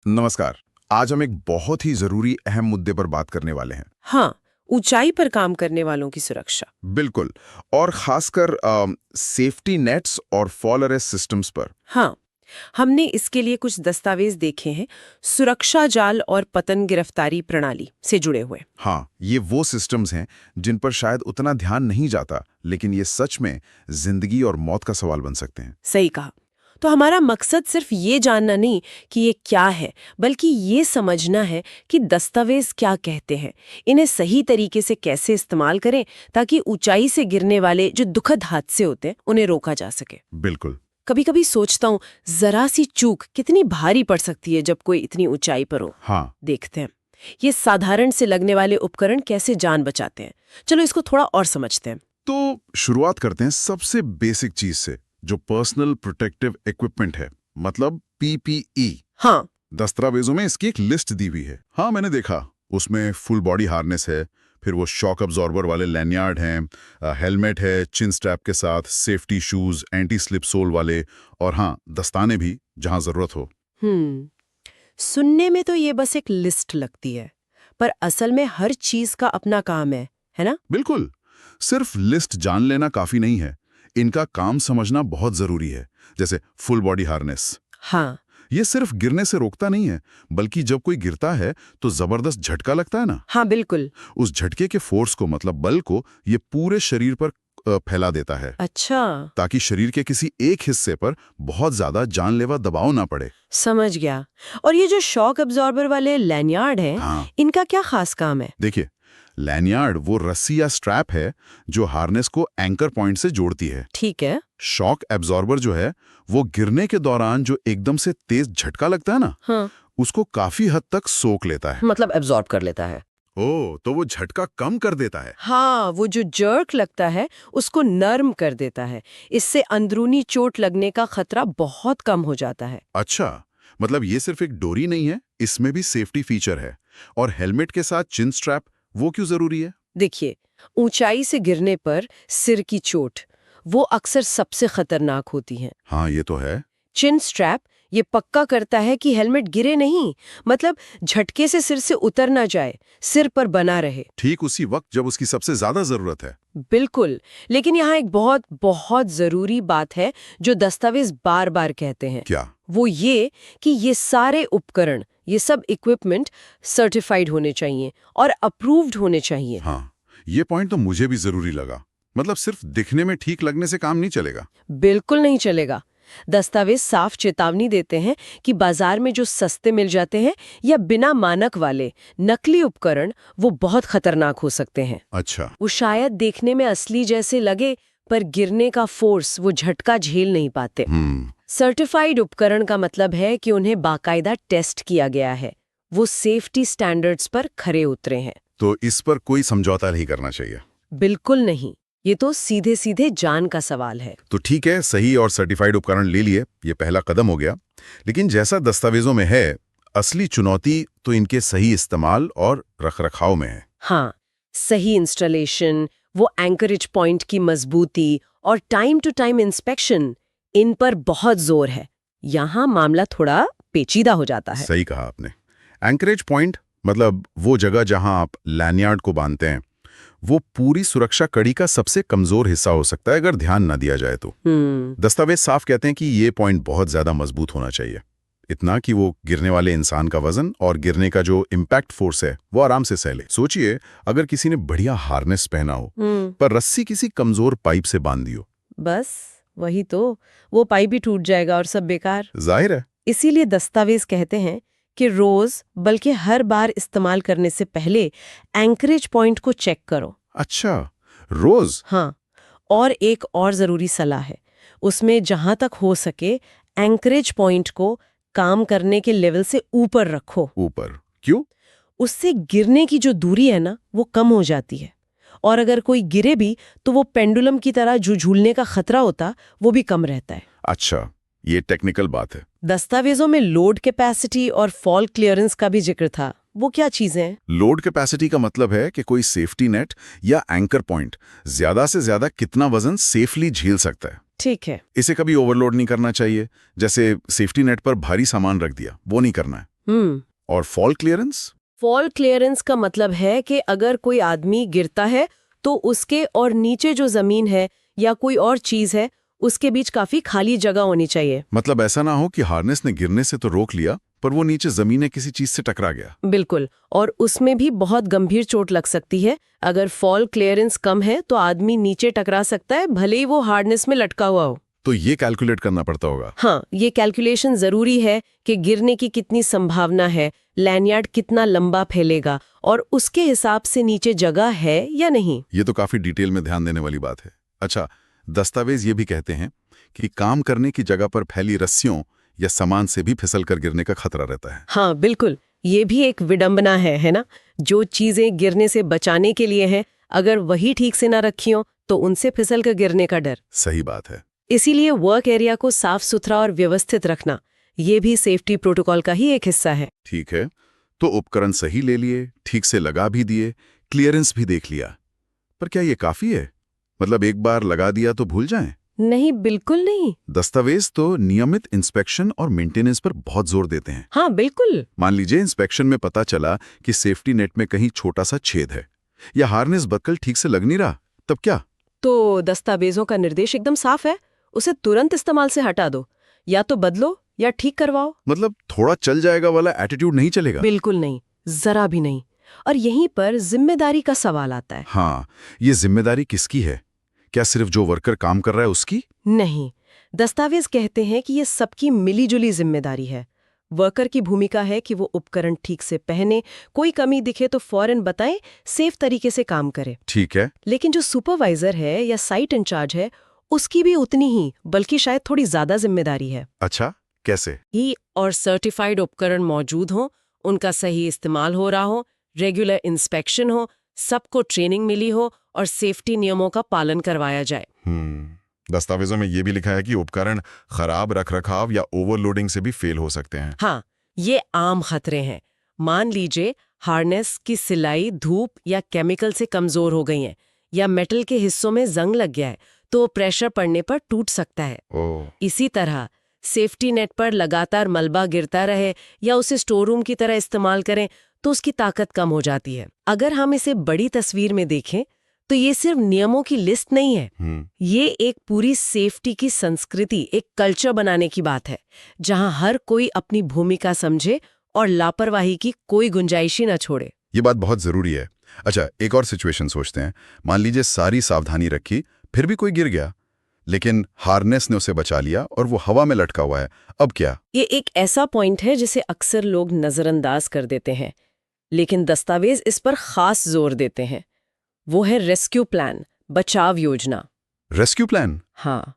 नमस्कार। आज हम एक बहुत ही जरूरी अहम मुद्दे पर बात करने वाले हैं। हाँ, ऊंचाई पर काम करने वालों की सुरक्षा। बिल्कुल। और खासकर सेफ्टी नेट्स और फॉल अरेस्ट सिस्टम्स पर। हाँ, हमने इसके लिए कुछ दस्तावेज देखे हैं, सुरक्षा जाल और पतन गिरफ्तारी प्रणाली से जुड़े हुए। हाँ, ये वो सिस्टम्स हैं जिन पर शायद उतना ध्यान नहीं जाता, लेकिन ये सच में जिंदगी और मौत का सवाल बन सकते हैं। सही कहा। तो हमारा मकसद सिर्फ ये जानना नहीं कि ये क्या है, बल्कि ये समझना है कि दस्तावेज क्या कहते हैं, इन्हें सही तरीके से कैसे इस्तेमाल करें ताकि ऊंचाई से गिरने वाले जो दुखद हादसे होते हैं उन्हें रोका जा सके। बिल्कुल। कभी कभी सोचता हूँ, जरा सी चूक कितनी भारी पड़ सकती है जब कोई इतनी ऊंचाई पर हो। हाँ। देखते हैं ये साधारण से लगने वाले उपकरण कैसे जान बचाते हैं। चलो इसको थोड़ा और समझते हैं। तो शुरुआत करते हैं सबसे बेसिक चीज से, जो पर्सनल प्रोटेक्टिव इक्विपमेंट है, मतलब पीपीई। हाँ। दस्तावेजों में इसकी एक लिस्ट दी हुई है। हाँ, मैंने देखा। उसमें फुल बॉडी हार्नेस है, फिर वो शॉक अब्जॉर्बर वाले लैनियार्ड हैं, हेलमेट है चिन स्ट्रैप के साथ, safety shoes, anti slip sole वाले, और हाँ, दस्ताने भी जहां जरूरत हो। सुनने में तो ये बस एक लिस्ट लगती है, पर असल में हर चीज का अपना काम है ना? बिल्कुल। सिर्फ लिस्ट जान लेना काफी नहीं है, इनका काम समझना बहुत जरूरी है। जैसे फुल बॉडी हार्नेस, हाँ। ये सिर्फ गिरने से रोकता नहीं है, बल्कि जब कोई गिरता है तो जबरदस्त झटका लगता है ना। हाँ बिल्कुल। उस झटके के फोर्स को, मतलब बल को, ये पूरे शरीर पर फैला देता है। अच्छा। ताकि शरीर के किसी एक हिस्से पर बहुत ज्यादा जानलेवा दबाव ना पड़े। समझ गया। और ये जो शॉक अब्जॉर्बर वाले लैनियार्ड हैं, हाँ। इनका क्या खास काम है? देखिए, लैनियार्ड वो रस्सी या स्ट्रैप है जो हार्नेस को एंकर पॉइंट से जोड़ती है। ठीक है। शॉक एब्जॉर्बर जो है, वो गिरने के दौरान जो एकदम से तेज झटका लगता है ना, हाँ। उसको काफी हद तक सोख लेता है। मतलब एब्जॉर्ब कर लेता है। तो वो झटका कम कर देता है। हाँ, वो जो जर्क लगता है उसको नर्म कर देता है। इससे अंदरूनी चोट लगने का खतरा बहुत कम हो जाता है। अच्छा, मतलब ये सिर्फ एक डोरी नहीं है, इसमें भी सेफ्टी फीचर है। और हेलमेट के साथ चिन स्ट्रैप, वो क्यों जरूरी है? देखिए, ऊंचाई से गिरने पर सिर की चोट वो अक्सर सबसे खतरनाक होती है। हाँ, ये तो है। चिन स्ट्रैप ये पक्का करता है कि हेलमेट गिरे नहीं, मतलब झटके से सिर से उतर ना जाए, सिर पर बना रहे। ठीक उसी वक्त जब उसकी सबसे ज्यादा जरूरत है। बिल्कुल। लेकिन यहाँ एक बहुत बहुत जरूरी बात है जो दस्तावेज बार बार कहते हैं। क्या? वो ये कि ये सारे उपकरण, ये सब इक्विपमेंट सर्टिफाइड होने चाहिए और अप्रूव्ड होने चाहिए। हाँ, ये पॉइंट तो मुझे भी जरूरी लगा। मतलब सिर्फ दिखने में ठीक लगने से काम नहीं चलेगा। बिल्कुल नहीं चलेगा। दस्तावेज साफ चेतावनी देते हैं कि बाजार में जो सस्ते मिल जाते हैं या बिना मानक वाले नकली उपकरण, वो बहुत खतरनाक हो सकते हैं। अच्छा। वो शायद देखने में असली जैसे लगे, पर गिरने का फोर्स, वो झटका झेल नहीं पाते। सर्टिफाइड उपकरण का मतलब है कि उन्हें बाकायदा टेस्ट किया गया है, वो सेफ्टी स्टैंडर्ड्स पर खरे उतरे हैं। तो इस पर कोई समझौता नहीं करना चाहिए। बिल्कुल नहीं। ये तो सीधे सीधे जान का सवाल है। तो ठीक है, सही और सर्टिफाइड उपकरण ले लिए, ये पहला कदम हो गया। लेकिन जैसा दस्तावेजों में है, असली चुनौती तो इनके सही इस्तेमाल और रखरखाव में है। हाँ, सही इंस्टॉलेशन, वो एंकरेज पॉइंट की मजबूती और टाइम टू टाइम इंस्पेक्शन, इन पर बहुत जोर है। यहाँ मामला थोड़ा पेचीदा हो जाता है। सही कहा आपने। एंकरेज पॉइंट मतलब वो जगह जहां आप लैनियार्ड को बांधते हैं, वो पूरी सुरक्षा कड़ी का सबसे कमजोर हिस्सा हो सकता है अगर ध्यान न दिया जाए तो। दस्तावेज साफ कहते हैं कि ये पॉइंट बहुत ज्यादा मजबूत होना चाहिए, इतना कि वो गिरने वाले इंसान का वजन और गिरने का जो इम्पैक्ट फोर्स है वो आराम से सह ले। सोचिए, अगर किसी ने बढ़िया हार्नेस पहना हो पर रस्सी किसी कमजोर पाइप से बांध दी हो, बस वही तो, वो पाइप भी टूट जाएगा और सब बेकार। जाहिर है। इसीलिए दस्तावेज कहते हैं कि रोज, बल्कि हर बार इस्तेमाल करने से पहले एंकरेज पॉइंट को चेक करो। अच्छा, रोज? हाँ, और एक और जरूरी सलाह है, उसमें जहां तक हो सके एंकरेज पॉइंट को काम करने के लेवल से ऊपर रखो। ऊपर क्यों? उससे गिरने की जो दूरी है ना, वो कम हो जाती है, और अगर कोई गिरे भी तो वो पेंडुलम की तरह जो झूलने का खतरा होता, वो भी कम रहता है। अच्छा, ये टेक्निकल बात है। दस्तावेजों में लोड कैपेसिटी और फॉल क्लियरेंस का भी जिक्र था, वो क्या चीजें हैं? लोड कैपेसिटी का मतलब है कि कोई सेफ्टी नेट या एंकर पॉइंट ज्यादा से ज्यादा कितना वजन सेफली झेल सकता है। ठीक है। इसे कभी ओवरलोड नहीं करना चाहिए। जैसे सेफ्टी नेट पर भारी सामान रख दिया, वो नहीं करना है। और फॉल क्लियरेंस? फॉल क्लियरेंस का मतलब है कि अगर कोई आदमी गिरता है तो उसके और नीचे जो जमीन है या कोई और चीज है उसके बीच काफी खाली जगह होनी चाहिए। मतलब ऐसा ना हो कि हार्नेस ने गिरने से तो रोक लिया पर वो नीचे जमीन में किसी चीज से टकरा गया। बिल्कुल, और उसमें भी बहुत गंभीर चोट लग सकती है। अगर फॉल क्लियरेंस कम है तो आदमी नीचे टकरा सकता है, भले ही वो हार्नेस में लटका हुआ हो। तो ये कैलकुलेट करना पड़ता होगा। हाँ, ये कैलकुलेशन जरूरी है कि गिरने की कितनी संभावना है, लैनियार्ड कितना लंबा फैलेगा और उसके हिसाब से नीचे जगह है या नहीं। ये तो काफी डिटेल में ध्यान देने वाली बात है। अच्छा, दस्तावेज ये भी कहते हैं कि काम करने की जगह पर फैली रस्सियों या सामान से भी फिसल कर गिरने का खतरा रहता है। हाँ बिल्कुल, ये भी एक विडंबना है ना? जो चीजें गिरने से बचाने के लिए हैं, अगर वही ठीक से ना रखी हो तो उनसे फिसल कर गिरने का डर। सही बात है। इसीलिए वर्क एरिया को साफ सुथरा और व्यवस्थित रखना, ये भी सेफ्टी प्रोटोकॉल का ही एक हिस्सा है। ठीक है, तो उपकरण सही ले लिए, ठीक से लगा भी दिए, क्लियरेंस भी देख लिया, पर क्या ये काफी है? मतलब एक बार लगा दिया तो भूल जाएं? नहीं, बिल्कुल नहीं। दस्तावेज तो नियमित इंस्पेक्शन और मेंटेनेंस पर बहुत जोर देते हैं। हाँ बिल्कुल। मान लीजिए इंस्पेक्शन में पता चला कि सेफ्टी नेट में कहीं छोटा सा छेद है या हार्नेस बक्कल ठीक से लग नहीं रहा, तब क्या? तो दस्तावेजों का निर्देश एकदम साफ है, उसे तुरंत इस्तेमाल से हटा दो, या तो बदलो या ठीक करवाओ। मतलब थोड़ा चल जाएगा वाला एटीट्यूड नहीं चलेगा? बिल्कुल नहीं, जरा भी नहीं। और यहीं पर जिम्मेदारी का सवाल आता है। हाँ, ये जिम्मेदारी किसकी है? क्या सिर्फ जो वर्कर काम कर रहा है उसकी? नहीं, दस्तावेज कहते हैं कि ये सबकी मिलीजुली जिम्मेदारी है। वर्कर की भूमिका है कि वो उपकरण ठीक से पहने, कोई कमी दिखे तो फौरन बताएं, सेफ तरीके से काम करे। ठीक है। लेकिन जो सुपरवाइजर है या साइट इंचार्ज है, उसकी भी उतनी ही, बल्कि शायद थोड़ी ज्यादा जिम्मेदारी है। अच्छा, कैसे? ही और सर्टिफाइड उपकरण मौजूद हों, उनका सही इस्तेमाल हो रहा हो, रेगुलर इंस्पेक्शन हो, सबको ट्रेनिंग मिली हो और सेफ्टी नियमों का पालन करवाया जाए। दस्तावेजों में ये भी लिखा है कि उपकरण खराब रखरखाव या ओवरलोडिंग से भी फेल हो सकते हैं। हाँ, ये आम खतरे हैं। मान लीजिए हार्नेस की सिलाई धूप या केमिकल से कमजोर हो गई है, या मेटल के हिस्सों में जंग लग गया है, तो प्रेशर पड़ने पर टूट सकता है। इसी तरह सेफ्टी नेट पर लगातार मलबा गिरता रहे या उसे स्टोर रूम की तरह इस्तेमाल करें तो उसकी ताकत कम हो जाती है। अगर हम इसे बड़ी तस्वीर में देखें तो ये सिर्फ नियमों की लिस्ट नहीं है, ये एक पूरी सेफ्टी की संस्कृति, एक कल्चर बनाने की बात है, जहां हर कोई अपनी भूमिका समझे और लापरवाही की कोई गुंजाइश ही न छोड़े। ये बात बहुत जरूरी है। अच्छा, एक और सिचुएशन सोचते हैं। मान लीजिए सारी सावधानी रखी, फिर भी कोई गिर गया, लेकिन हार्नेस ने उसे बचा लिया और वो हवा में लटका हुआ है, अब क्या? ये एक ऐसा पॉइंट है जिसे अक्सर लोग नजरअंदाज कर देते हैं, लेकिन दस्तावेज इस पर खास जोर देते हैं। वो है रेस्क्यू प्लान, बचाव योजना। Rescue plan? हाँ,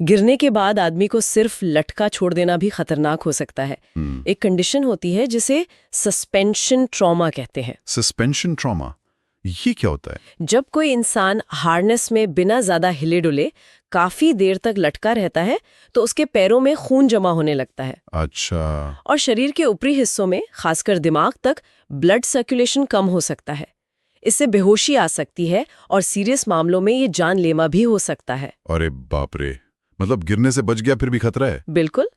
गिरने के बाद आदमी को सिर्फ लटका छोड़ देना भी खतरनाक हो सकता है। एक कंडीशन होती है जिसे सस्पेंशन ट्रॉमा कहते हैं। सस्पेंशन ट्रॉमा, ये क्या होता है? जब कोई इंसान हार्नेस में बिना ज्यादा हिले डुले काफी देर तक लटका रहता है तो उसके पैरों में खून जमा होने लगता है। अच्छा। और शरीर के ऊपरी हिस्सों में, खासकर दिमाग तक, ब्लड सर्कुलेशन कम हो सकता है। इससे बेहोशी आ सकती है और सीरियस मामलों में ये जानलेवा भी हो सकता है। अरे बाप रे, मतलब गिरने से बच गया फिर भी खतरा है? बिल्कुल।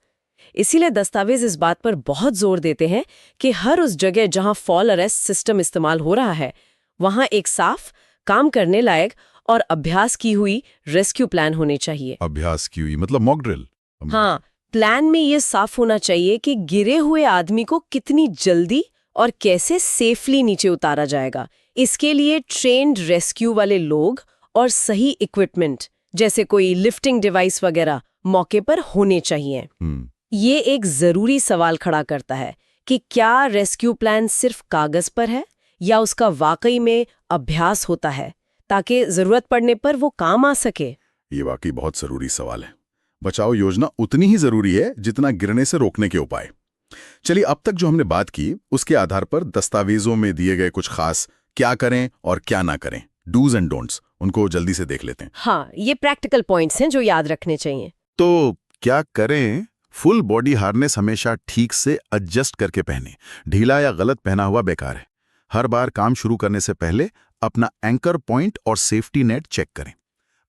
इसीलिए दस्तावेज इस बात पर बहुत जोर देते हैं कि हर उस जगह जहां फॉल अरेस्ट सिस्टम इस्तेमाल हो रहा है, वहां एक साफ, काम करने लायक और अभ्यास की हुई रेस्क्यू प्लान होने चाहिए। अभ्यास की हुई मतलब मॉक ड्रिल? हाँ, प्लान में ये साफ होना चाहिए कि गिरे हुए आदमी को कितनी जल्दी और कैसे सेफली नीचे उतारा जाएगा। इसके लिए ट्रेन्ड रेस्क्यू वाले लोग और सही इक्विपमेंट, जैसे कोई लिफ्टिंग डिवाइस वगैरह, मौके पर होने चाहिए। ये एक जरूरी सवाल खड़ा करता है कि क्या रेस्क्यू प्लान सिर्फ कागज पर है या उसका वाकई में अभ्यास होता है, ताकि जरूरत पड़ने पर वो काम आ सके। ये वाकई बहुत जरूरी सवाल है। बचाव योजना उतनी ही जरूरी है जितना गिरने से रोकने के उपाय। चलिए, अब तक जो हमने बात की उसके आधार पर दस्तावेजों में दिए गए कुछ खास क्या करें और क्या ना करें, डूज एंड डोंट्स, उनको जल्दी से देख लेते हैं। हाँ, ये प्रैक्टिकल पॉइंट्स हैं जो याद रखने चाहिए। तो क्या करें? फुल बॉडी हार्नेस हमेशा ठीक से एडजस्ट करके पहने। ढीला या गलत पहना हुआ बेकार है। हर बार काम शुरू करने से पहले अपना एंकर पॉइंट और सेफ्टी नेट चेक करें।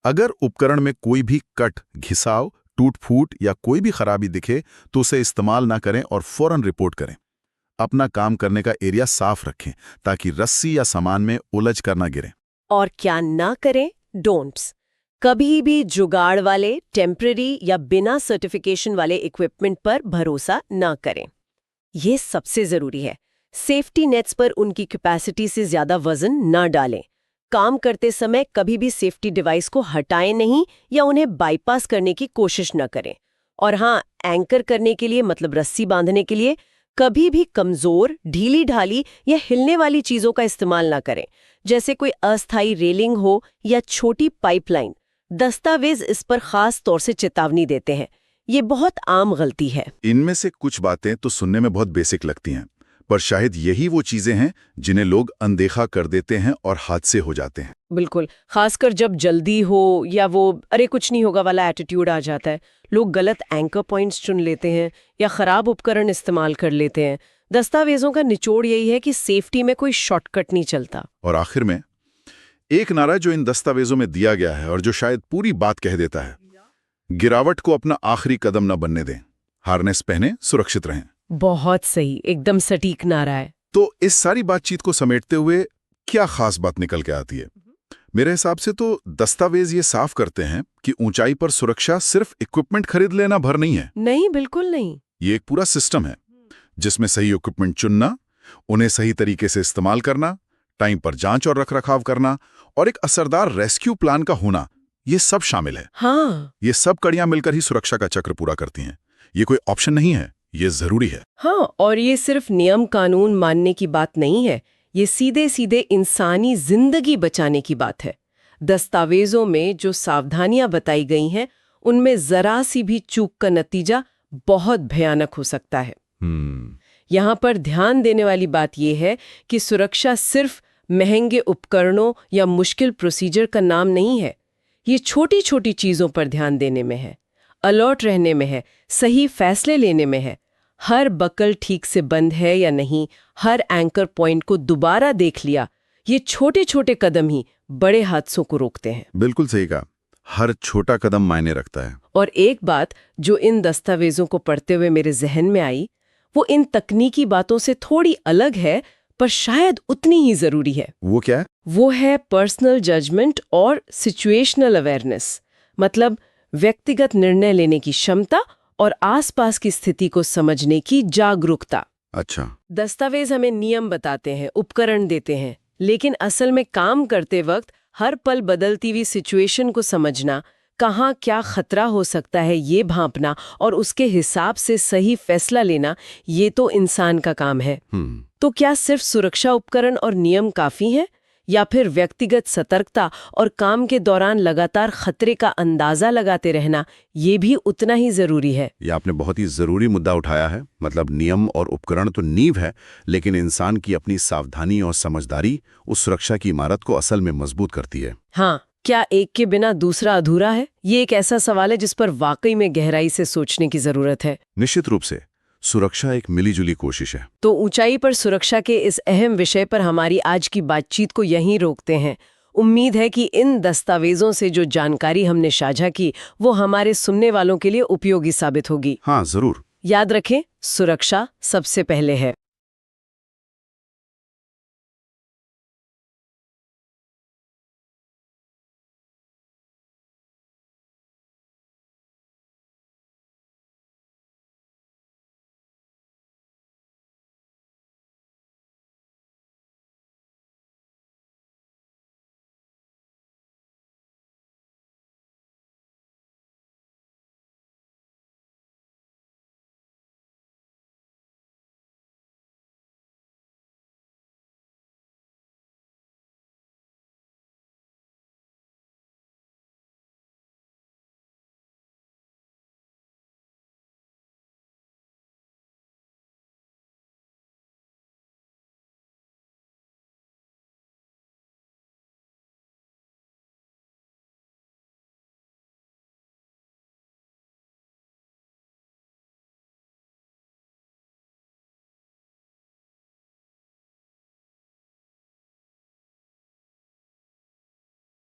अगर उपकरण में कोई भी कट, घिसाव, टूट फूट या कोई भी खराबी दिखे तो उसे इस्तेमाल ना करें और फौरन रिपोर्ट करें। अपना काम करने का एरिया साफ रखें ताकि रस्सी या सामान में उलझ कर ना गिरें। और क्या ना करें? डोंट्स। कभी भी जुगाड़ वाले, टेम्पररी या बिना सर्टिफिकेशन वाले इक्विपमेंट पर भरोसा ना करें। ये सबसे जरूरी है। सेफ्टी नेट्स पर उनकी कैपेसिटी से ज्यादा वजन ना डालें। काम करते समय कभी भी सेफ्टी डिवाइस को हटाएं नहीं या उन्हें बाईपास करने की कोशिश न करें। और हाँ, एंकर करने के लिए मतलब रस्सी बांधने के लिए कभी भी कमजोर, ढीली ढाली या हिलने वाली चीजों का इस्तेमाल ना करें, जैसे कोई अस्थायी रेलिंग हो या छोटी पाइपलाइन। दस्तावेज इस पर खास तौर से चेतावनी देते हैं। ये बहुत आम गलती है। इनमें से कुछ बातें तो सुनने में बहुत बेसिक लगती हैं, पर शायद यही वो चीजें हैं जिन्हें लोग अनदेखा कर देते हैं और हादसे हो जाते हैं। बिल्कुल, खासकर जब जल्दी हो या वो अरे कुछ नहीं होगा वाला एटीट्यूड आ जाता है। लोग गलत एंकर पॉइंट्स चुन लेते हैं या खराब उपकरण इस्तेमाल कर लेते हैं। दस्तावेजों का निचोड़ यही है कि सेफ्टी में कोई शॉर्टकट नहीं चलता। और आखिर में एक नारा जो इन दस्तावेजों में दिया गया है और जो शायद पूरी बात कह देता है, गिरावट को अपना आखिरी कदम न बनने दें, हार्नेस पहने, सुरक्षित रहें। बहुत सही, एकदम सटीक नारा है। तो इस सारी बातचीत को समेटते हुए क्या खास बात निकल के आती है? मेरे हिसाब से तो दस्तावेज ये साफ करते हैं कि ऊंचाई पर सुरक्षा सिर्फ इक्विपमेंट खरीद लेना भर नहीं है। नहीं, बिल्कुल नहीं। ये एक पूरा सिस्टम है जिसमें सही इक्विपमेंट चुनना, उन्हें सही तरीके से इस्तेमाल करना, टाइम पर जांच और रखरखाव करना और एक असरदार रेस्क्यू प्लान का होना, ये सब शामिल है। हाँ, ये सब कड़ियां मिलकर ही सुरक्षा का चक्र पूरा करती हैं। ये कोई ऑप्शन नहीं है, ये जरूरी है। हाँ, और ये सिर्फ नियम कानून मानने की बात नहीं है, ये सीधे सीधे इंसानी जिंदगी बचाने की बात है। दस्तावेजों में जो सावधानियां बताई गई हैं, उनमें जरा सी भी चूक का नतीजा बहुत भयानक हो सकता है। यहाँ पर ध्यान देने वाली बात यह है कि सुरक्षा सिर्फ महंगे उपकरणों या मुश्किल प्रोसीजर का नाम नहीं है। ये छोटी छोटी चीजों पर ध्यान देने में है, अलर्ट रहने में है, सही फैसले लेने में है। हर बकल ठीक से बंद है या नहीं, हर एंकर पॉइंट को दोबारा देख लिया। ये छोटे छोटे कदम ही बड़े हादसों को रोकते हैं। बिल्कुल सही कहा, हर छोटा कदम मायने रखता है। और एक बात जो इन दस्तावेजों को पढ़ते हुए मेरे जहन में आई, वो इन तकनीकी बातों से थोड़ी अलग है, पर शायद उतनी ही जरूरी है। वो क्या है? वो है पर्सनल जजमेंट और सिचुएशनल अवेयरनेस, मतलब व्यक्तिगत निर्णय लेने की क्षमता और आसपास की स्थिति को समझने की जागरूकता। अच्छा, दस्तावेज हमें नियम बताते हैं, उपकरण देते हैं, लेकिन असल में काम करते वक्त हर पल बदलती हुई सिचुएशन को समझना, कहाँ क्या खतरा हो सकता है ये भांपना और उसके हिसाब से सही फैसला लेना, ये तो इंसान का काम है। तो क्या सिर्फ सुरक्षा उपकरण और नियम काफी हैं, या फिर व्यक्तिगत सतर्कता और काम के दौरान लगातार खतरे का अंदाजा लगाते रहना ये भी उतना ही जरूरी है? ये आपने बहुत ही जरूरी मुद्दा उठाया है। मतलब नियम और उपकरण तो नींव है, लेकिन इंसान की अपनी सावधानी और समझदारी उस सुरक्षा की इमारत को असल में मजबूत करती है। हाँ, क्या एक के बिना दूसरा अधूरा है? ये एक ऐसा सवाल है जिस पर वाकई में गहराई से सोचने की जरूरत है। निश्चित रूप से सुरक्षा एक मिलीजुली कोशिश है। तो ऊंचाई पर सुरक्षा के इस अहम विषय पर हमारी आज की बातचीत को यहीं रोकते हैं। उम्मीद है कि इन दस्तावेजों से जो जानकारी हमने साझा की वो हमारे सुनने वालों के लिए उपयोगी साबित होगी। हाँ, जरूर। याद रखें, सुरक्षा सबसे पहले है।